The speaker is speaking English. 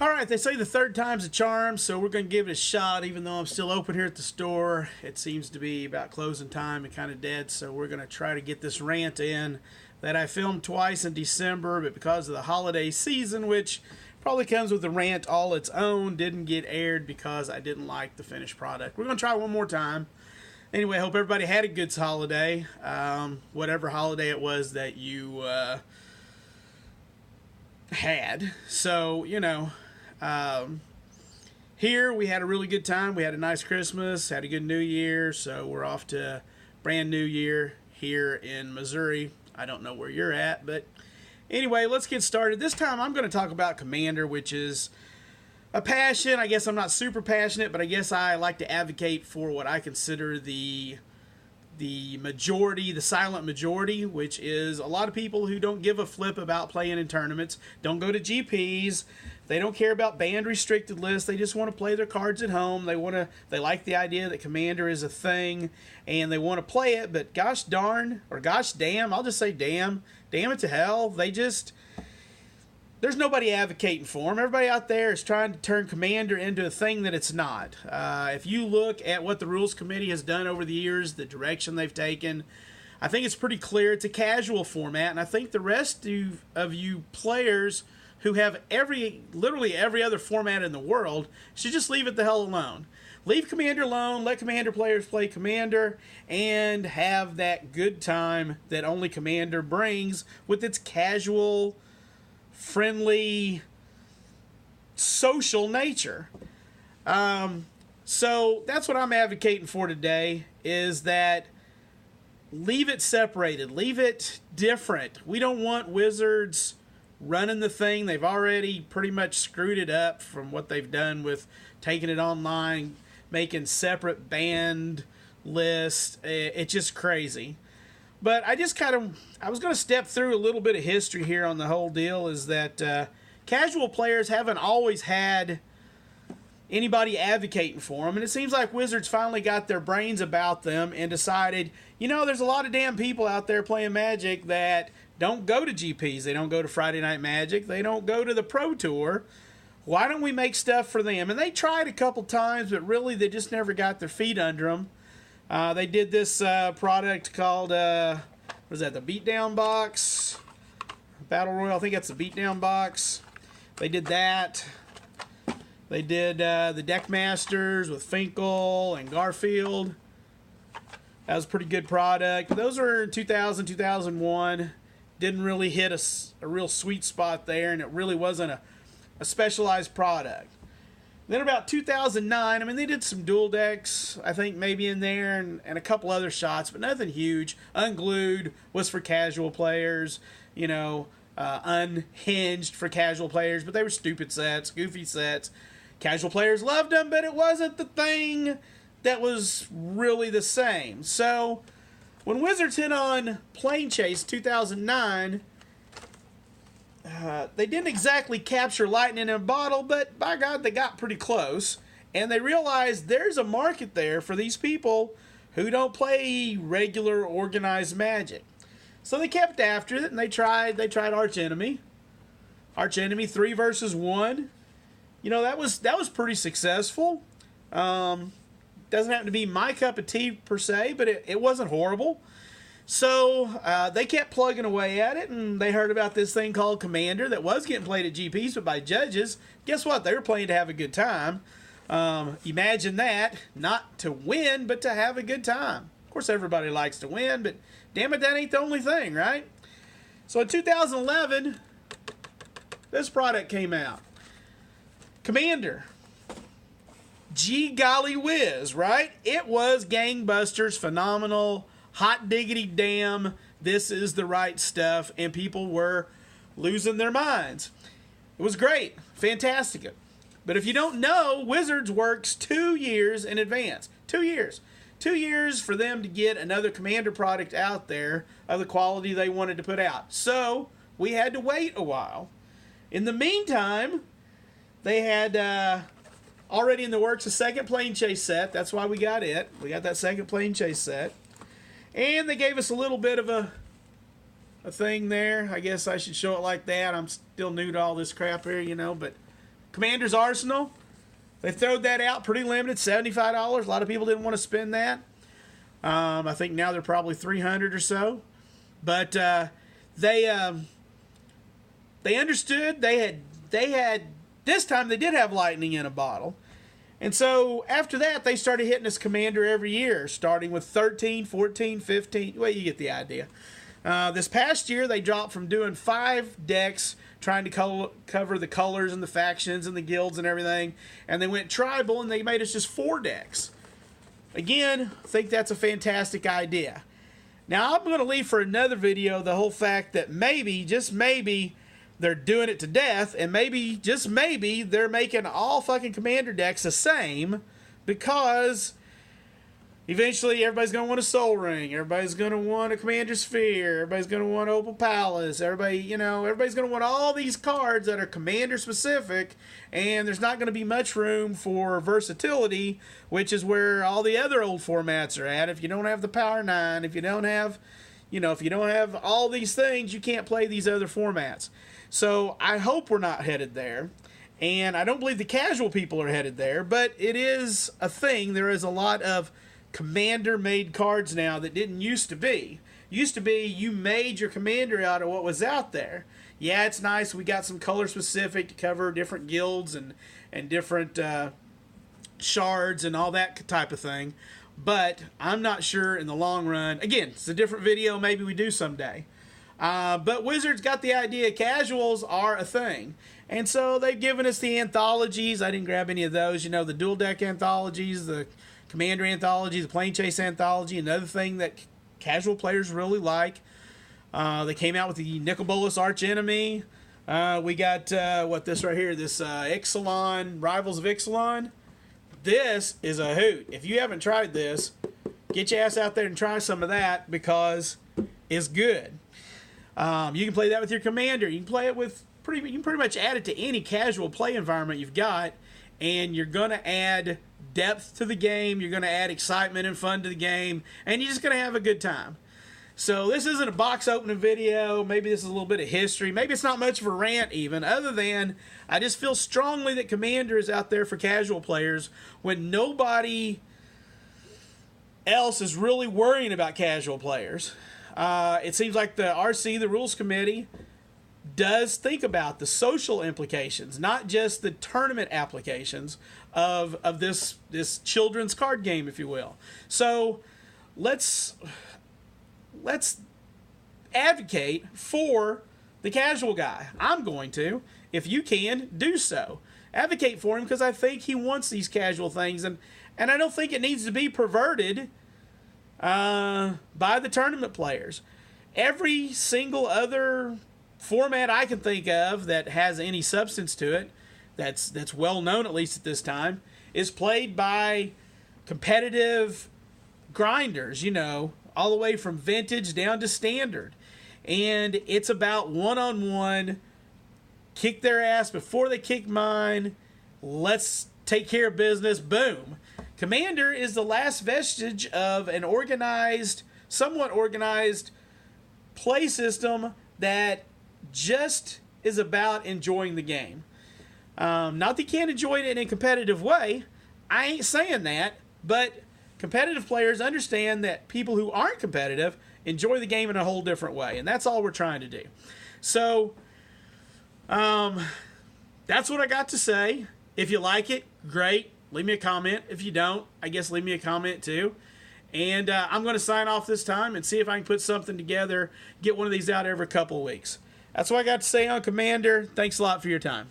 All right, they say the third time's a charm, so we're going to give it a shot, even though I'm still open here at the store. It seems to be about closing time and kind of dead, so we're going to try to get this rant in that I filmed twice in December, but because of the holiday season, which probably comes with a rant all its own, didn't get aired because I didn't like the finished product. We're going to try one more time. Anyway, I hope everybody had a good holiday, whatever holiday it was that you had. So, here we had a really good time. We had a nice Christmas, had a good New Year, so we're off to a brand new year here in Missouri. I don't know where you're at, but anyway, let's get started. This time I'm going to talk about Commander, which is a passion. I guess I'm not super passionate, but I guess I like to advocate for what I consider the majority, the silent majority, which is a lot of people who don't give a flip about playing in tournaments, don't go to GPs, they don't care about banned restricted lists, they just want to play their cards at home, they like the idea that Commander is a thing, and they want to play it, but gosh darn, or gosh damn, I'll just say damn it to hell, there's nobody advocating for them. Everybody out there is trying to turn Commander into a thing that it's not. If you look at what the Rules Committee has done over the years, the direction they've taken, I think it's pretty clear it's a casual format, and I think the rest of you players who have literally every other format in the world should just leave it the hell alone. Leave Commander alone, let Commander players play Commander, and have that good time that only Commander brings with its casual, friendly, social nature. So that's what I'm advocating for today, is that leave it separated, leave it different. We don't want Wizards running the thing. They've already pretty much screwed it up from what they've done with taking it online, making separate banned lists. It's just crazy. But I was going to step through a little bit of history here on the whole deal, is that casual players haven't always had anybody advocating for them. And it seems like Wizards finally got their brains about them and decided, there's a lot of damn people out there playing Magic that don't go to GPs. They don't go to Friday Night Magic. They don't go to the Pro Tour. Why don't we make stuff for them? And they tried a couple times, but really they just never got their feet under them. They did this product called, what is that, the Beatdown Box? Battle Royale, I think that's the Beatdown Box. They did that. They did the Deck Masters with Finkel and Garfield. That was a pretty good product. Those were 2000, 2001. Didn't really hit a real sweet spot there, and it really wasn't a specialized product. Then about 2009, they did some dual decks, I think maybe in there, and a couple other shots, but nothing huge. Unglued was for casual players, Unhinged for casual players, but they were stupid sets, goofy sets. Casual players loved them, but it wasn't the thing that was really the same. So when Wizards hit on Plane Chase 2009, they didn't exactly capture lightning in a bottle, but by God, they got pretty close. And they realized there's a market there for these people who don't play regular organized Magic. So they kept after it, and they tried Arch Enemy. Arch Enemy 3 versus 1. That was pretty successful. Doesn't happen to be my cup of tea per se, but it wasn't horrible. So they kept plugging away at it, and they heard about this thing called Commander that was getting played at GPs, but by judges. Guess what? They were playing to have a good time. Imagine that. Not to win, but to have a good time. Of course, everybody likes to win, but damn it, that ain't the only thing, right? So in 2011, this product came out. Commander. Gee golly whiz, right? It was gangbusters, phenomenal, hot diggity damn, this is the right stuff, and people were losing their minds. It was great, fantastic. But if you don't know, Wizards works 2 years in advance. 2 years. 2 years for them to get another Commander product out there of the quality they wanted to put out. So we had to wait a while. In the meantime, they had already in the works a second Plane Chase set. That's why we got it. We got that second Plane Chase set. And they gave us a little bit of a thing there. I guess I should show it like that. I'm still new to all this crap here, but Commander's Arsenal. They throwed that out pretty limited, $75. A lot of people didn't want to spend that. I think now they're probably $300 or so. But they understood they had this time they did have lightning in a bottle. And so after that, they started hitting us Commander every year, starting with 13, 14, 15. Well, you get the idea. This past year, they dropped from doing 5 decks, trying to cover the colors and the factions and the guilds and everything, and they went tribal, and they made us just 4 decks. Again, I think that's a fantastic idea. Now, I'm going to leave for another video the whole fact that maybe, just maybe, they're doing it to death, and maybe, just maybe, they're making all fucking Commander decks the same, because eventually everybody's going to want a Soul Ring, everybody's going to want a Commander Sphere, everybody's going to want Opal Palace, everybody's going to want all these cards that are Commander specific, and there's not going to be much room for versatility, which is where all the other old formats are at. If you don't have the Power 9, if you don't have all these things, you can't play these other formats. So I hope we're not headed there. And I don't believe the casual people are headed there, but it is a thing. There is a lot of Commander-made cards now that didn't used to be. Used to be you made your Commander out of what was out there. Yeah, it's nice. We got some color-specific to cover different guilds and different shards and all that type of thing. But I'm not sure in the long run. Again, it's a different video. Maybe we do someday. But Wizards got the idea casuals are a thing. And so they've given us the anthologies. I didn't grab any of those. The dual deck anthologies, the Commander anthology, the Plane Chase anthology. Another thing that casual players really like. They came out with the Nicol Bolas Arch Enemy. We got this right here, this Ixalan, Rivals of Ixalan. This is a hoot. If you haven't tried this, get your ass out there and try some of that, because it's good. You can play that with your Commander. You can play it with you can pretty much add it to any casual play environment you've got, and you're going to add depth to the game. You're going to add excitement and fun to the game, and you're just going to have a good time. So this isn't a box opening video. Maybe this is a little bit of history. Maybe it's not much of a rant even, other than I just feel strongly that Commander is out there for casual players when nobody else is really worrying about casual players. It seems like the RC, the Rules Committee, does think about the social implications, not just the tournament applications of this children's card game, if you will. So let's advocate for the casual guy. I'm going to. If you can, do so. Advocate for him, because I think he wants these casual things, and I don't think it needs to be perverted by the tournament players. Every single other format I can think of that has any substance to it, that's well known at least at this time, is played by competitive grinders, all the way from vintage down to standard. And it's about one-on-one, kick their ass before they kick mine, let's take care of business, boom. Commander is the last vestige of an somewhat organized play system that just is about enjoying the game. Not that you can't enjoy it in a competitive way. I ain't saying that, but competitive players understand that people who aren't competitive enjoy the game in a whole different way, and that's all we're trying to do. So, that's what I got to say. If you like it, great. Leave me a comment. If you don't, I guess leave me a comment too. And I'm going to sign off this time and see if I can put something together, get one of these out every couple of weeks. That's what I got to say on Commander. Thanks a lot for your time.